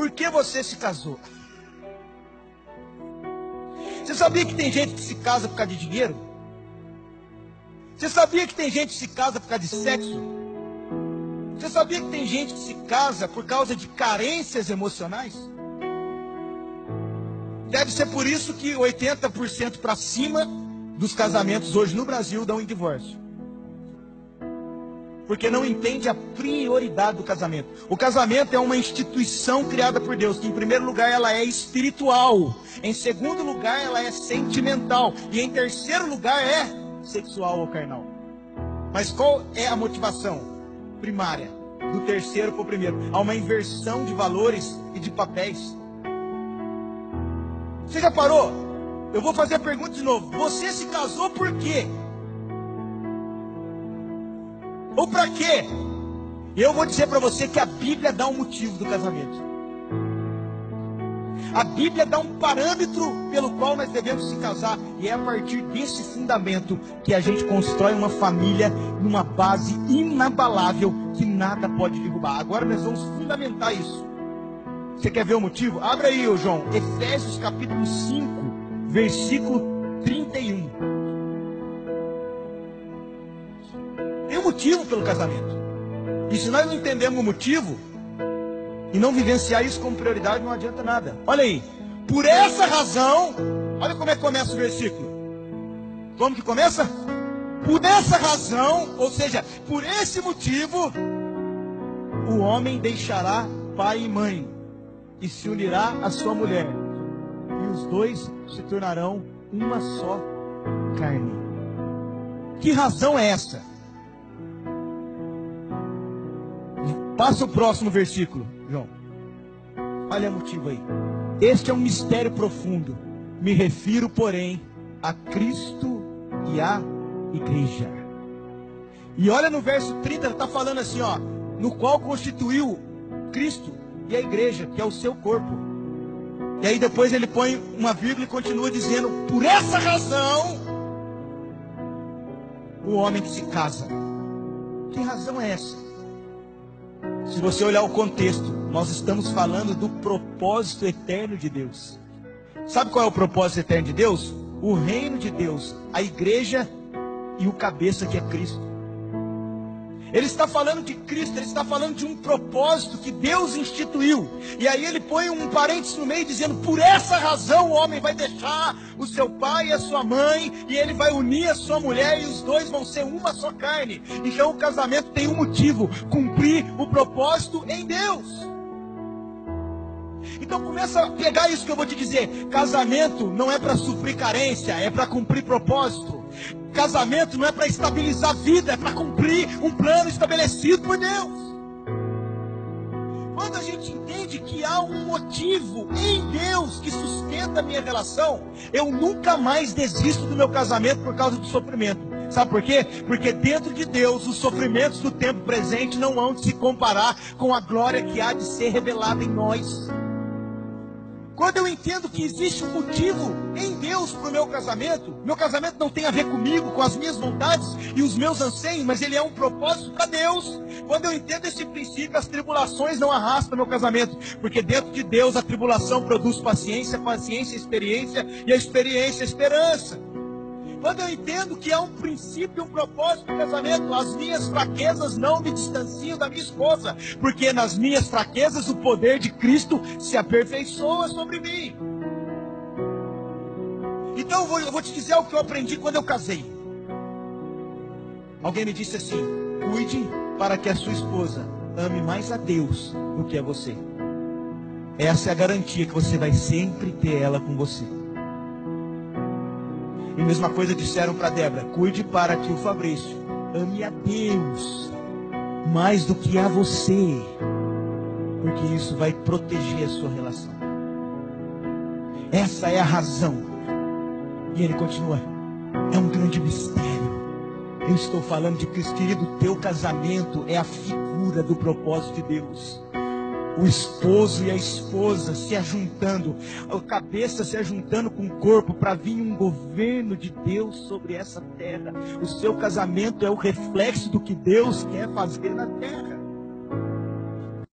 por que você se casou. Você sabia que tem gente que se casa por causa de dinheiro? Você sabia que tem gente que se casa por causa de sexo? Você sabia que tem gente que se casa por causa de carências emocionais? Deve ser por isso que 80% para cima dos casamentos hoje no Brasil dão em divórcio. Porque não entende a prioridade do casamento. O casamento é uma instituição criada por Deus, que em primeiro lugar ela é espiritual, em segundo lugar ela é sentimental, e em terceiro lugar é sexual ou carnal. Mas qual é a motivação primária do terceiro para o primeiro? Há uma inversão de valores e de papéis. Você já parou? Eu vou fazer a pergunta de novo. Você se casou por quê? Ou para quê? Eu vou dizer para você que a Bíblia dá um motivo do casamento. A Bíblia dá um parâmetro pelo qual nós devemos se casar. E é a partir desse fundamento que a gente constrói uma família numa base inabalável que nada pode derrubar. Agora nós vamos fundamentar isso. Você quer ver o motivo? Abre aí, ô João. Efésios capítulo 5, versículo 31. Tem um motivo pelo casamento. E se nós não entendemos o motivo e não vivenciar isso como prioridade, não adianta nada. Olha aí. Por essa razão, olha como é que começa o versículo. Como que começa? Por essa razão, ou seja, por esse motivo, o homem deixará pai e mãe e se unirá à sua mulher, e os dois se tornarão uma só carne. Que razão é essa? Passa o próximo versículo, João. Olha o motivo aí. Este é um mistério profundo. Me refiro, porém, a Cristo e à igreja. E olha no verso 30, ele está falando assim, ó, no qual constituiu Cristo e a igreja, que é o seu corpo. E aí depois ele põe uma vírgula e continua dizendo, por essa razão, o homem que se casa. Que razão é essa? Se você olhar o contexto, nós estamos falando do propósito eterno de Deus. Sabe qual é o propósito eterno de Deus? O reino de Deus, a igreja e o cabeça que é Cristo. Ele está falando de Cristo, ele está falando de um propósito que Deus instituiu. E aí ele põe um parênteses no meio dizendo, por essa razão o homem vai deixar o seu pai e a sua mãe, e ele vai unir a sua mulher, e os dois vão ser uma só carne. Então o casamento tem um motivo, cumprir o propósito em Deus. Então começa a pegar isso que eu vou te dizer. Casamento não é para suprir carência, é para cumprir propósito. Casamento não é para estabilizar a vida, é para cumprir um plano estabelecido por Deus. Quando a gente entende que há um motivo em Deus que sustenta a minha relação, eu nunca mais desisto do meu casamento por causa do sofrimento. Sabe por quê? Porque dentro de Deus, os sofrimentos do tempo presente não hão de se comparar com a glória que há de ser revelada em nós. Quando eu entendo que existe um motivo em Deus para o meu casamento não tem a ver comigo, com as minhas vontades e os meus anseios, mas ele é um propósito para Deus. Quando eu entendo esse princípio, as tribulações não arrastam meu casamento, porque dentro de Deus a tribulação produz paciência, paciência, experiência, e a experiência, esperança. Quando eu entendo que há um princípio, um propósito no casamento, as minhas fraquezas não me distanciam da minha esposa, porque nas minhas fraquezas o poder de Cristo se aperfeiçoa sobre mim. Então eu vou te dizer o que eu aprendi quando eu casei. Alguém me disse assim, cuide para que a sua esposa ame mais a Deus do que a você. Essa é a garantia que você vai sempre ter ela com você. E a mesma coisa disseram para Débora, cuide para que o Fabrício ame a Deus mais do que a você, porque isso vai proteger a sua relação. Essa é a razão. E ele continua, é um grande mistério. Eu estou falando de Cristo, querido, teu casamento é a figura do propósito de Deus. O esposo e a esposa se ajuntando, a cabeça se ajuntando com o corpo para vir um governo de Deus sobre essa terra. O seu casamento é o reflexo do que Deus quer fazer na terra.